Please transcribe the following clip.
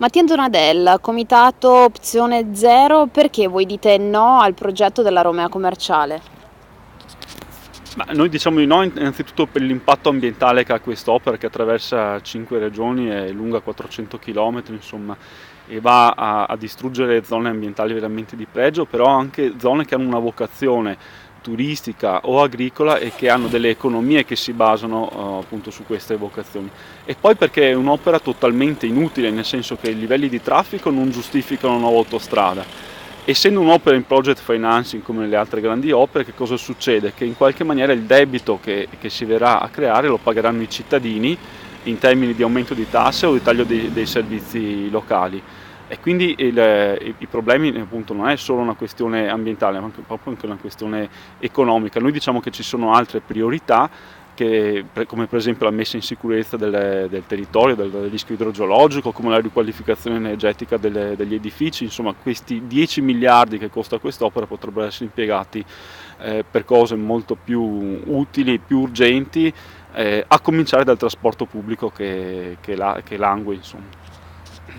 Mattia Donadella, Comitato Opzione Zero, perché voi dite no al progetto della Romea commerciale? Ma noi diciamo di no innanzitutto per l'impatto ambientale che ha quest'opera, che attraversa 5 regioni, è lunga 400 km, insomma, e va a distruggere zone ambientali veramente di pregio, però anche zone che hanno una vocazione turistica o agricola e che hanno delle economie che si basano appunto su queste vocazioni. E poi perché è un'opera totalmente inutile, nel senso che i livelli di traffico non giustificano una nuova autostrada. Essendo un'opera in project financing come le altre grandi opere, che cosa succede? Che in qualche maniera il debito che si verrà a creare lo pagheranno i cittadini in termini di aumento di tasse o di taglio dei servizi locali. E quindi i problemi appunto non è solo una questione ambientale, ma anche, proprio anche una questione economica. Noi diciamo che ci sono altre priorità come per esempio la messa in sicurezza del territorio, del rischio idrogeologico, come la riqualificazione energetica degli edifici, insomma questi 10 miliardi che costa quest'opera potrebbero essere impiegati per cose molto più utili, più urgenti, a cominciare dal trasporto pubblico che langue, insomma.